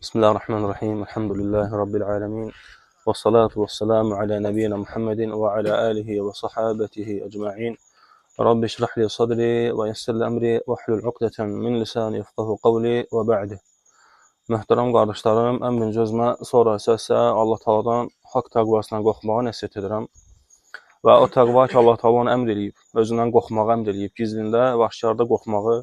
Bismillahirrahmanirrahim. Elhamdülillahi Rabbil alemin. Və salatu və selamu alə nəbiyyina Muhammedin və alə alihi və sahabetihi ecma'in. Rabbi şrah li sadri və yessir li əmri və hlul uqdeten min lisani yefqahu qavli və ba'di. Möhtərəm qardaşlarım, ən birinci özümə, sonra isə Allah Taala'dan haqq təqvasından qorxmağı nəsihət edirəm. Və o təqva ki, Allah Taala onu əmr eləyib, özündən qorxmağı əmr eləyib, gizlində və aşkarda qorxmağı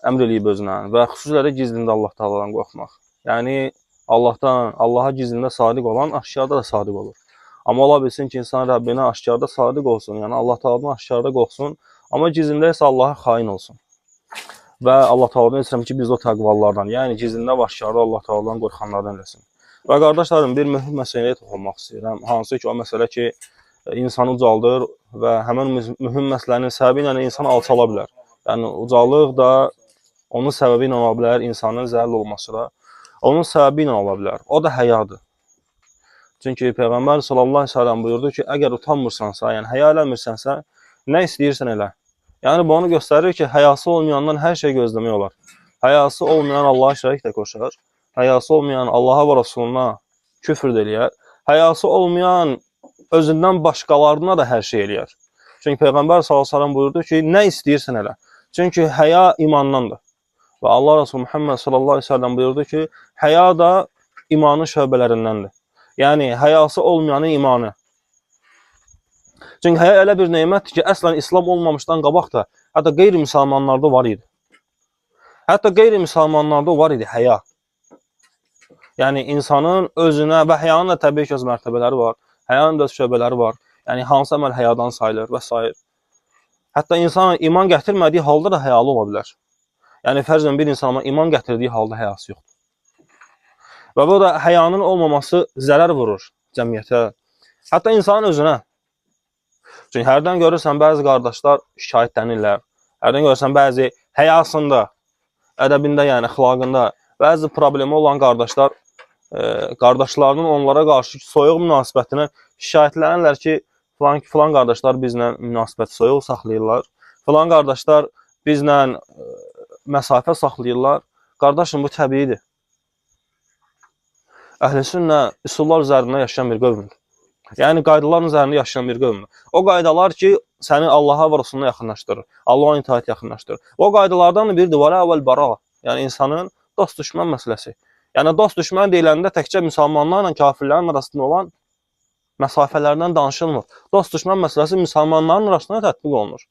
əmr eləyib özündən və xüsusilə də gizlində Allah Taala'dan qorxmaq. Yəni Allaha gizlində sadiq olan aşkarda da sadiq olur. Amma ola bilsin ki, insan Rəbbinə aşkarda sadiq olsun, yəni Allah Taala'dan aşkarda qorxsun, amma gizlində isə Allaha xain olsun. Və Allah Taala'dan istəyirəm ki, biz o təqvalardan, yəni gizlində və aşkarda Allah Taala'dan qorxanlardan eləsin. Və qardaşlarım, bir mühüm məsələyə toxunmaq istəyirəm. Hansı ki, o məsələ ki, insanı ucaldır və həmin mühüm məsələnin səbəbi ilə insan alçala bilər. Yəni ucalıq da onun səbəbi ilə ola bilər, insanın zəlil olması da onun səbəbi ilə ola bilər. O da həyadır. Çünki Peyğəmbər sallallahu aleyhi ve sellem buyurdu ki, əgər utanmırsansa, yəni həya eləmirsənsə, nə istəyirsən elə. Yəni bu onu göstərir ki, həyası olmayandan hər şey gözləmək olar. Həyası olmayan Allaha şərik də qoşar. Həyası olmayan Allaha və Rasuluna küfr eləyər. Həyası olmayan özündən başqalarına da hər şey eləyər. Çünki Peyğəmbər sallallahu aleyhi ve sellem buyurdu ki, nə istəyirsən elə. Çünki həya imandandır. Və Allah Resulü Muhammed sallallahu aleyhi ve sellem buyurdu ki, həya da imanın şöbələrindəndir. Yəni, həyası olmayanın imanı. Çünki həya elə bir neymətdir ki, əslən İslam olmamışdan qabaq da, hətta qeyri-müsəlmanlarda var idi. Hətta qeyri-müsəlmanlarda var idi həya. Yəni, insanın özünə və həyanın da təbii ki, öz mərtəbələri var. Həyanın da öz şöbələri var. Yəni, hansı əməl həyadan sayılır və s. Hətta insan iman gətirmədiyi halda da həyalı ola bilər. Yəni, fərzən bir insana iman gətirdiyi halda həyası yoxdur. Və bu da həyanın olmaması zərər vurur cəmiyyətə. Hətta insanın özünə. Çünki hərdən görürsən, bəzi qardaşlar şikayətlənirlər. Hərdən görürsən, bəzi həyasında, ədəbində, yəni əxlaqında bəzi problemi olan qardaşlar, qardaşlarının onlara qarşı soyuq münasibətinə şikayətlənirlər ki, filan qardaşlar bizlə münasibət soyuq saxlayırlar. Filan qardaşlar bizlə məsafə saxlayırlar. Qardaşım, bu təbiidir. Əhl-i sünnə üsullar üzərində yaşayan bir qövmdür. Yəni, qaydaların üzərində yaşayan bir qövmdür. O qaydalar ki, səni Allaha və Rasuluna yaxınlaşdırır. Allaha itaat yaxınlaşdırır. O qaydalardan biridir, vələ əvvəl bara. Yəni, insanın dost-düşmən məsələsi. Yəni, dost-düşmən deyiləndə təkcə müsəlmanlarla kafirlərin arasında olan məsafələrdən danışılmır. Dost-düşmən məsələsi müsəlmanların arasında tətbiq olunur.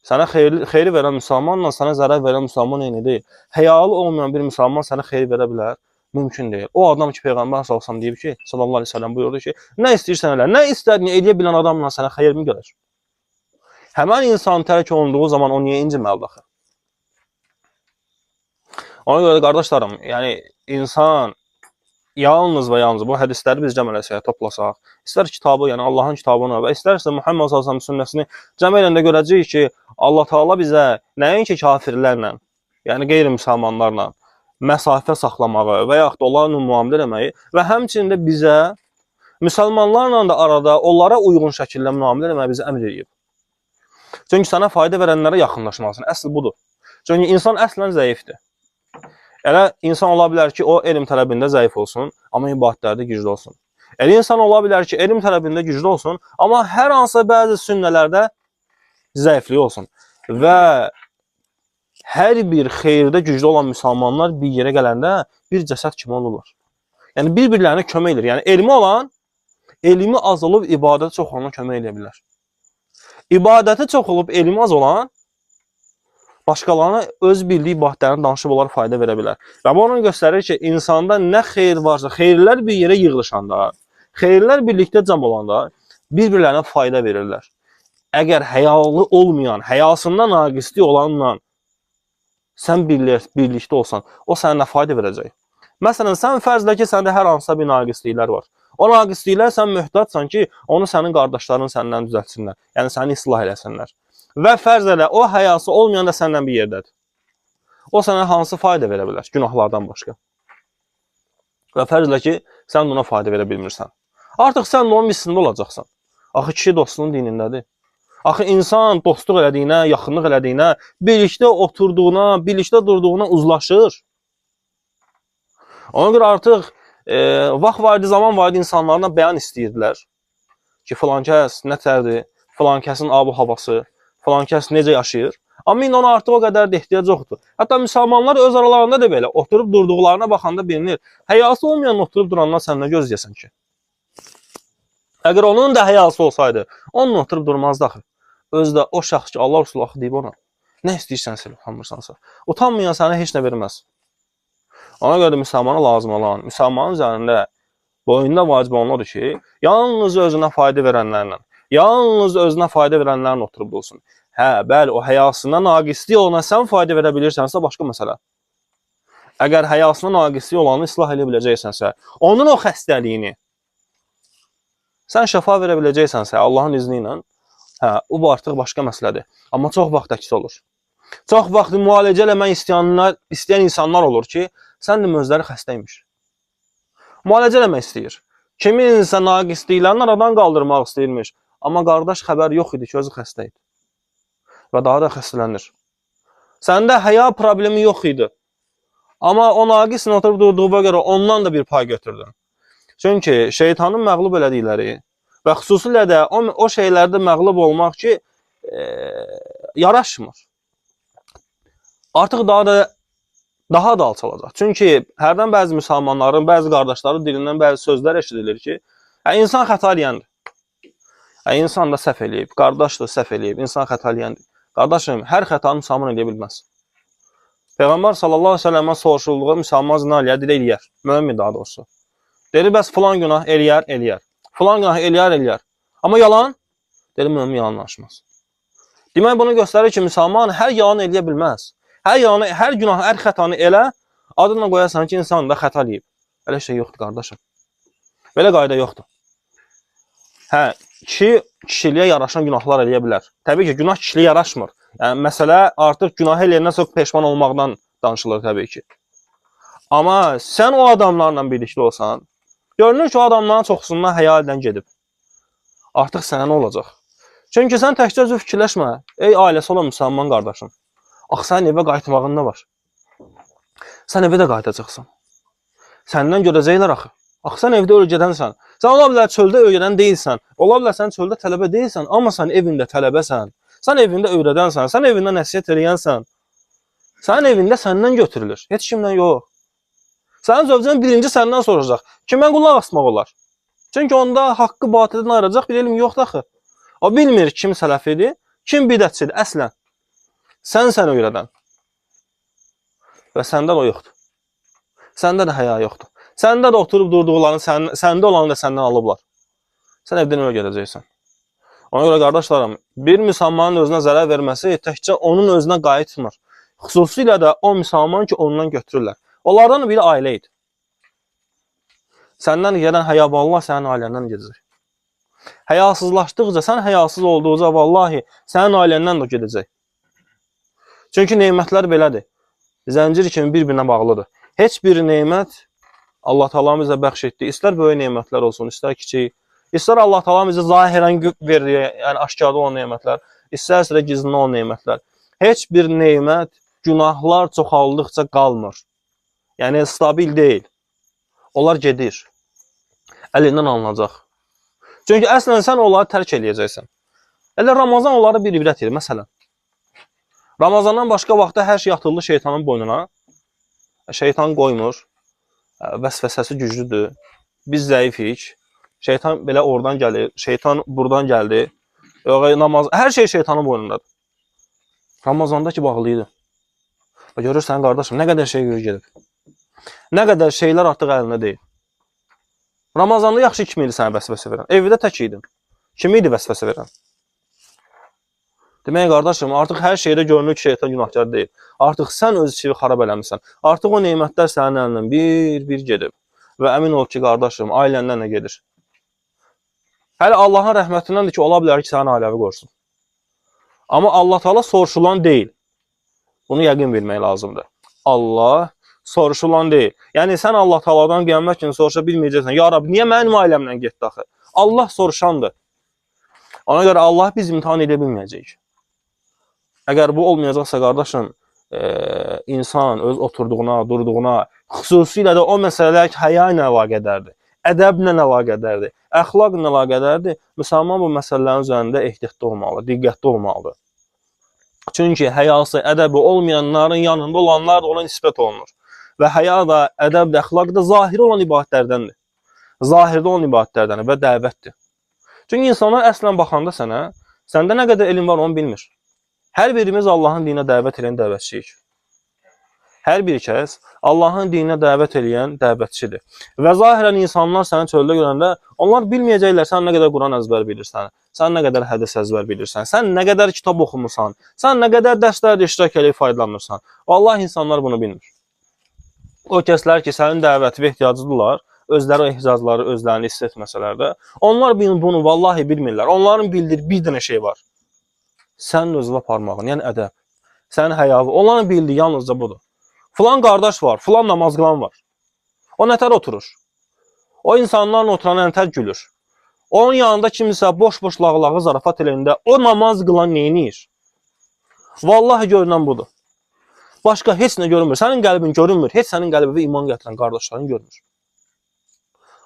Sənə xeyri verən müsəlmanla sənə zərər verən müsəlman eyni deyil. Həyalı olmayan bir müsəlman sənə xeyri verə bilər. Mümkün deyil. O adam ki, Peyğəmbər sallallahu deyib ki, sallallahu aleyhi ve sellem buyurdu ki, nə istəyirsən elə, nə istədiyini eləyə bilən adamla sənə xeyir mi gəlir? Həmən insan tərk olunduğu zaman o niyə inciməlidir axı? Ona görə də qardaşlarım, yəni insan yalnız və yalnız bu hədisləri biz cəm eləsək, toplasaq, istər kitabı, yəni Allahın kitabını və istərsə Muhammed sallallahu sünnəsini cəm eləndə görəcəyik ki, Allah Taala bizə nəinki kafirlərlə, yəni qeyri-müsəlmanlarla məsafə saxlamağı və yaxud da onlarla müamilə eləməyi və həmçinin də bizə müsəlmanlarla da arada onlara uyğun şəkildə müamilə eləməyi bizə əmr edib. Çünki sənə fayda verənlərə yaxınlaşmalısın. Əsl budur. Çünki insan əslən zəifdir. Elə insan ola bilər ki, o elm tələbində zəif olsun, amma ibadətlərdə güclü olsun. Elə insan ola bilər ki, elm tələbində güclü olsun, amma hər hansı bəzi sünnələrdə zəiflik olsun. Və hər bir xeyirdə güclü olan müsəlmanlar bir yerə gələndə bir cəsəd kimi olurlar. Yəni, bir-birlərinə kömək edir. Yəni, elmi olan, elmi az olub, ibadəti çox olana kömək edə bilər. İbadəti çox olub, elmi az olan, başqalarına öz bildiyi ibadətlərini danışıb onlara fayda verə bilər. Və bu onu göstərir ki, insanda nə xeyir varsa, xeyirlər bir yerə yığılışanda, xeyirlər birlikdə cəm olanda, bir-birlərinə fayda verirlər. Əgər həyalı olmayan, həyasından naqislik olanla sən birlikdə olsan, o sənə nə fayda verəcək? Məsələn, sən fərzlə ki, səndə hər hansısa bir naqisliklər var. O naqisliklər sən möhtacsan ki, onu sənin qardaşların səndən düzəltsinlər. Yəni, səni islah eləsinlər. Və fərz elə, o həyası olmayan da səndən bir yerdədir. O sənə hansı fayda verə bilər, günahlardan başqa? Və fərz elə ki, sən ona fayda verə bilmirsən. Artıq sən onun mislində olacaqsan. Axı kişi dostunun dinindədir. Axı insan dostluq elədiyinə, yaxınlıq elədiyinə, birlikdə oturduğuna, birlikdə durduğuna uzlaşır. Ona görə artıq vaxt var idi, zaman var idi, insanlardan bəyan istəyirdilər ki, filan kəs nətərdir, filan kəsin ab-havası, filan kəs necə yaşayır. Amma indi ona artıq o qədər də ehtiyac yoxdur. Hətta müsəlmanlar öz aralarında da belə oturub durduqlarına baxanda bilinir. Həyası olmayan oturub durandan sən nə gözləyəsən ki? Əgər onun da həyası olsaydı, onunla oturub durmazdı axı. Özü də o şəxs ki, Allah Resulü axı deyib ona. Nə istəyirsən utanmırsansa. Utanmayan sənə heç nə verməz. Ona görə də müsəlmana lazım olan, müsəlmanın üzərində boyunda vacib olanlar ki, yalnız özünə fayda verənlərlə, yalnız özünə fayda verənlərlə oturub dursun. Hə, bəli, o həyasına naqislik olana sən fayda verə bilirsənsə, başqa məsələ. Əgər həyasına naqislik olanı islah edə biləcəksənsə, onun o xəstəliyini sən şəfa verə biləcəksənsə, Allahın izni ilə, hə, o artıq başqa məsələdir. Amma çox vaxt əks olur. Çox vaxt müalicə eləmək istəyən insanlar olur ki, sən də özləri xəstəymiş. Müalicə eləmək istəyir. Kiminsə naqisliklərini aradan qaldırmaq istəyirmiş. Amma qardaş xəbər yox idi ki, özü xəstə idi. Və daha da xəstələnir. Səndə həya problemi yox idi. Amma o naqislə oturub durduğuna görə ondan da bir pay götürdün. Çünki şeytanın məğlub elədikləri və xüsusilə də o şeylərdə məğlub olmaq ki, yaraşmır. Artıq daha da alçalacaq. Çünki hərdən bəzi müsəlmanların, bəzi qardaşların dilindən bəzi sözlər eşidilir ki, insan xəta eləyəndir. İnsan da səhv eləyib, qardaş da səhv eləyib, insan xəta eləyəndir. Qardaşım, hər xətanı müsəlman eləyə bilməz. Peyğəmbər sallallahu əleyhi və səlləmə soruşulduğu müsəlman zina eləyər, deyir eləyər. Mömin daha doğrusu. Deyir, bəs filan günah eləyər. Filan günah eləyər. Amma yalan? Deyir, mömin yalan danışmaz. Demək, bunu göstərir ki, müsəlman hər yalan eləyə bilməz. Hər günah, hər xətanı elə, adına qoyarsan ki, insan da xəta eləyib. Elə şey yoxdur, qardaşım. Belə qayda yoxdur. Hə, kişiliyə yaraşan günahlar eləyə bilər. Təbii ki, günah kişiliyə yaraşmır. Yəni, məsələ artıq günah eləyəndən sonra peşman olmaqdan danışılır təbii ki. Amma sən o adamlarla birlikdə olsan, görünür ki, o adamların çoxsundan həya eldən gedib. Artıq sənə nə olacaq? Çünki sən təkcə özü fikirləşmə. Ey ailəsi olan müsəlman qardaşım. Axı, sənin evə qayıtmağın nə var? Sən evə də qayıtacaqsan. Səndən görəcəklər axı. Axı, sən evdə ölgədənsən. Sən ola bilər çöldə ölgədən deyilsən. Ola bilər sən çöldə tələbə deyilsən, amma sən evində tələbəsən. Sən evində öyrədənsən. Sən evində nəsihət eləyənsən. Sənin evində səndən götürülür. Heç kimdən yox. Sənin zövcən birinci səndən soracaq. Kimə qulaq asmaq olar? Çünki onda haqqı batildən ayıracaq bir elm yoxdur axı. O bilmir kim sələfidir, kim bidətçidir əslən. Sən öyrədən. Və səndə də o yoxdur. Səndə də həya yoxdur. Səndə də oturub durduqlarını, səndə olanı da səndən alıblar. Sən evdən öyle gedəcəksən. Ona görə qardaşlarım, bir müsəlmanın özünə zərər verməsi təkcə onun özünə qayıtmır. Xüsusilə də o müsəlman ki, ondan götürürlər. Onlardan biri ailə idi. Səndən gələn həya vallahi sənin ailəndən gedəcək. Həyasızlaşdıqca, sən həyasız olduqca vallahi sənin ailəndən də gedəcək. Çünki neymətlər belədir. Zəncir kimi bir-birinə bağlıdır. Heç bir neymət Allah Taala bizə bəxş etdi. İstər böyük neymətlər olsun, istər kiçik. İstər Allah Taala bizə zahirən verdiyi, yəni aşkarda olan neymətlər, istərsə də gizlin olan neymətlər. Heç bir neymət günahlar çoxaldıqca qalmır. Yəni stabil deyil. Onlar gedir. Əlindən alınacaq. Çünki əslən sən onları tərk eləyəcəksən. Elə Ramazan onları bir ibrət edir. Məsələn, Ramazandan başqa vaxtda hər şey atıldı şeytanın boynuna. Şeytan qoymur. Vəsvəsəsi güclüdür. Biz zəifik. Şeytan belə oradan gəlir. Şeytan buradan gəldi. Hər şey şeytanın boynundadır. Ramazanda ki bağlıydı. Görürsən qardaşım, nə qədər şey yürü gedib. Nə qədər şeylər artıq əlində deyil. Ramazanda yaxşı kim idi sənə vəsvəsə verən? Evdə tək idin. Kim idi vəsvəsə verən? Demək qardaşım, artıq hər şeydə görünür ki, şeytan günahkar deyil. Artıq sən öz işini xarab eləmişsən. Artıq o neymətlər sənin əlindən bir gedib. Və əmin ol ki, qardaşım, ailəndən nə gedir? Hələ Allahın rəhmətindəndir ki, ola bilər ki, sənin ailəvi qorusun. Amma Allah Taala soruşulan deyil. Bunu yəqin bilmək lazımdır. Allah soruşulan deyil. Yəni sən Allah Taaladan qiyamət günü soruşa bilməyəcəksən. Ya Rab, niyə mənim ailəmlə getdi axı? Allah soruşandır. Ona görə Allah biz imtahan edə bilməyəcəyik. Əgər bu olmayacaqsa qardaşım, insan öz oturduğuna, durduğuna, xüsusilə də o məsələlər ki, həya ilə əlaqədardır, ədəblə əlaqədardır, əxlaqla əlaqədardır, müsəlman bu məsələlərin üzərində ehtiyatlı olmalı, diqqətli olmalıdır. Çünki həyası, ədəbi olmayanların yanında olanlar da ona nisbət olunur. Və həya da, ədəb də, əxlaq da zahiri olan ibadətlərdəndir. Zahirdə olan ibadətlərdəndir və dəvətdir. Çünki insanlar əslən baxanda sənə, səndə nə qədər elm var onu bilmir. Hər birimiz Allahın dininə dəvət edən dəvətçiyik. Hər bir kəs Allahın dininə dəvət edən dəvətçidir. Və zahirən insanlar səni çöldə görəndə, onlar bilməyəcəklər sən nə qədər Quran əzbər bilirsən, sən nə qədər hədis əzbər bilirsən, sən nə qədər kitab oxumusan, sən nə qədər dərslərdə iştirak edib faydalanırsan. Vallahi insanlar bunu bilmir. O kəslər ki, sənin dəvətinə ehtiyaclıdırlar, özləri ehtiyacları, özlərini hiss etməsələr də, onlar bunu vallahi bilmirlər. Onların bildiyi bir dənə şey var. Sənin özünə parmağın, yəni ədəb, sənin həyavı. Onların bildiyi yalnızca budur. Filan qardaş var, filan namaz qılan var. O nətər oturur. O insanların oturana nətər gülür. Onun yanında kimsə boş-boş lağlağı zarafat eləyəndə o namaz qılan neyinir? Vallahi görünən budur. Başqa heç nə görünmür. Sənin qəlbin görünmür. Heç sənin qəlbinə iman gətirən qardaşların görünür.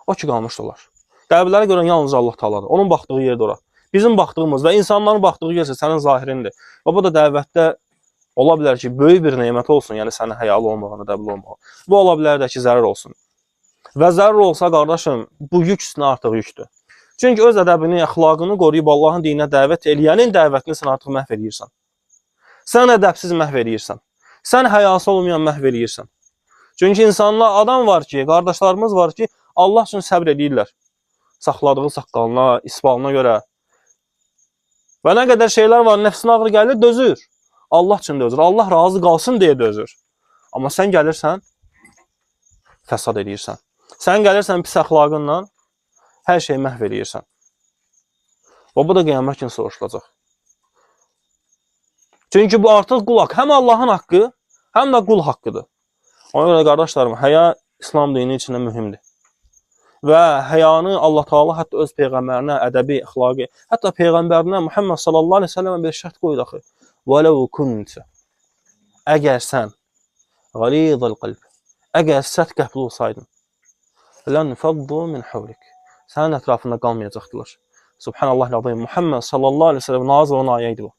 O ki qalmışdılar. Qəlbləri görən yalnız Allah Taala'dır. Onun baxdığı yerdə ora. Bizim baxdığımız və insanların baxdığı yer isə sənin zahirindir. Və bu da dəvətdə ola bilər ki, böyük bir nemət olsun, yəni sənin həyalı olmağına, ədəbli olmağı. Bu ola bilər də ki, zərər olsun. Və zərər olsa, qardaşım, bu yük üstünə artıq yükdür. Çünki öz ədəbini, əxlaqını qoruyub Allahın dininə dəvət eləyənin dəvətini sən artıq məhv edirsən. Sən ədəbsiz məhv edirsən. Sən həyası olmayan məhv edirsən. Çünki insanlar, adam var ki, qardaşlarımız var ki, Allah üçün səbr edirlər. Saxladığı saqqalına, isbalına görə. Və nə qədər şeylər var, nəfsinə ağrı gəlir, dözür. Allah üçün dözür. Allah razı qalsın deyə dözür. Amma sən gəlirsən, fəsad edirsən. Sən gəlirsən pis əxlaqınla, hər şeyi məhv edirsən. Və bu da qiyamət günü soruşulacaq. Çünki bu artıq qul haqqı. Həm Allahın haqqı, həm də qul haqqıdır. Ona görə qardaşlarım, həya İslam dini içində mühümdür. Və həyanı Allah Taala hətta öz peyğəmbərinə, ədəbi, əxlaqi, hətta peyğəmbərinə Muhammed sallallahu əleyhi və səlləmə bir şərt qoydu axı. وَلَوْ كُنْتَ Əgər sən غَلِيظَ الْقَلْبِ Əgər sərt qəlbli olsaydın لَنْفَضُّوا مِنْ حَوْلِكَ Sənin ətrafında qalmayacaqdılar. Subhanallah-ı-Azim. Muhammed sallallahu əleyhi və səlləm nazil olan ayə idi bu.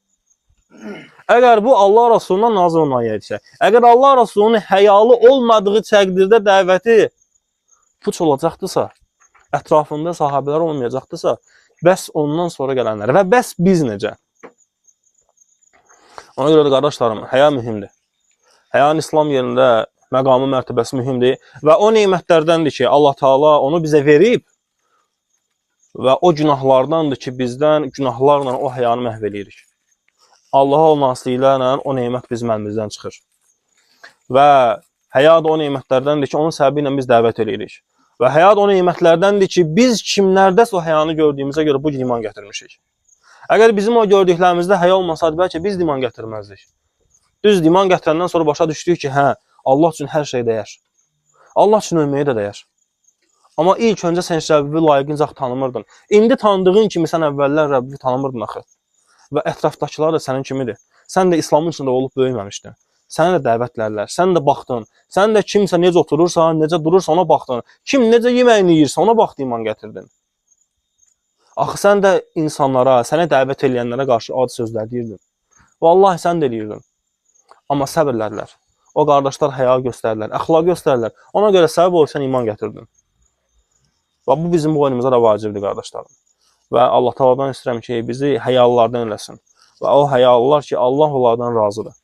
Əgər bu Allah Rasulundan nazil olan ayə idisə, əgər Allah Rasulunun həyalı olmadığı təqdirdə dəvəti puç olacaqdısa, ətrafında sahabələr olmayacaqdısa, bəs ondan sonra gələnlər və bəs biz necə? Ona görə də qardaşlarım, həya mühümdür. Həyanın İslam yerində məqamı, mərtəbəsi mühümdür və o nemətlərdəndir ki, Allah Taala onu bizə verib və o günahlardandır ki, bizdən günahlarla o həyanı məhv edirik. Allaha olması ilə o nemət bizim əlimizdən çıxır. Və həya da o nemətlərdəndir ki, onun səbəbi ilə biz dəvət edirik. Və həya da o nemətlərdəndir ki, biz kimlərdəsə o həyanı gördüyümüzə görə bu iman gətirmişik. Əgər bizim o gördüklərimizdə həya olmasaydı, bəlkə biz iman gətirməzdik. Düz iman gətirəndən sonra başa düşdük ki, hə, Allah üçün hər şey dəyər. Allah üçün ölməyə də dəyər. Amma ilk öncə sən Rəbbi layiqincə tanımırdın. İndi tanıdığın kimi sən əvvəllər Rəbbi tanımırdın axı. Və ətrafdakılar da sənin kimidir. Sən də İslamın içində olub böyüməmişdin. Səni də dəvətlərlər, sən də baxdın. Sən də kimsə necə oturursa, necə durursa ona baxdın. Kim necə yeməyini yiyirsə ona baxdı, iman gətirdin. Axı sən də insanlara, sənə dəvət edənlərə qarşı adi sözlər deyirdin. Vallahi sən də deyirdin. Amma səbirlərlər. O qardaşlar həya göstərirlər, əxlaq göstərirlər. Ona görə səbəb olub sən iman gətirdin. Və bu bizim boynumuza da vacibdir, qardaşlarım. Və Allah Taala'dan istəyirəm ki, bizi həyalılardan eləsin. Və o həyalılar ki, Allah onlardan razıdır.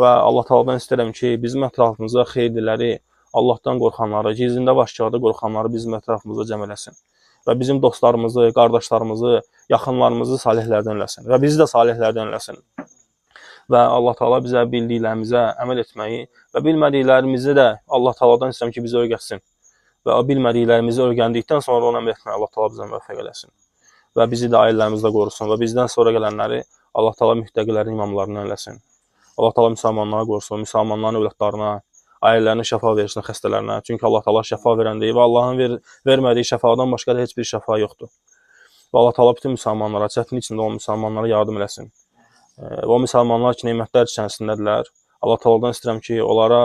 Və Allah Taala'dan istəyirəm ki, bizim ətrafımıza xeyirliləri, Allahdan qorxanları, gizlində başqalarda qorxanları bizim ətrafımıza cəm eləsin. Və bizim dostlarımızı, qardaşlarımızı, yaxınlarımızı salihlərdən eləsin. Və bizi də salihlərdən eləsin. Və Allah Taala bizə bildiklərimizə əməl etməyi və bilmədiklərimizi də Allah Taala'dan istəyirəm ki, bizi öyrətsin. Və o bilmədiklərimizi öyrəndikdən sonra ona əməl etməyi Allah Taala bizə müvəffəq eləsin. Və bizi də ailələrimizi qorusun və bizdən sonra gələnləri Allah Taala müttəqilərin imamlarından eləsin. Allah Taala müsəlmanları qorusun, müsəlmanların övladlarına, ailələrinə şəfa versin, xəstələrinə. Çünki Allah Taala şəfa verəndir və Allahın vermədiyi şəfadan başqa da heç bir şəfa yoxdur. Və Allah Taala bütün müsəlmanlara, çətinlik içində olan müsəlmanlara yardım eləsin. Və o müsəlmanlar ki, nemətlər içərisindədirlər, Allah Taala'dan istəyirəm ki, onlara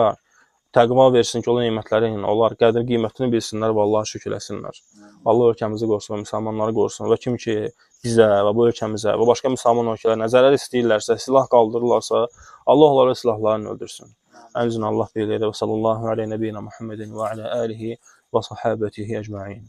təqva versin ki, o nemətlərin onlar qədir qiymətini bilsinlər və Allaha şükür etsinlər. Allah ölkəmizi qorusun, müsəlmanları qorusun və kim ki bizə və bu ölkəmizə və başqa müsəlman ölkələrə zərər istəyirlərsə, silah qaldırırlarsa, Allah onları silahlarını öldürsün. Əmzin Allah beylər və sallallahu aleyhi nəbiyyina Muhammedin və alə alihi və sahabətihi əcmain.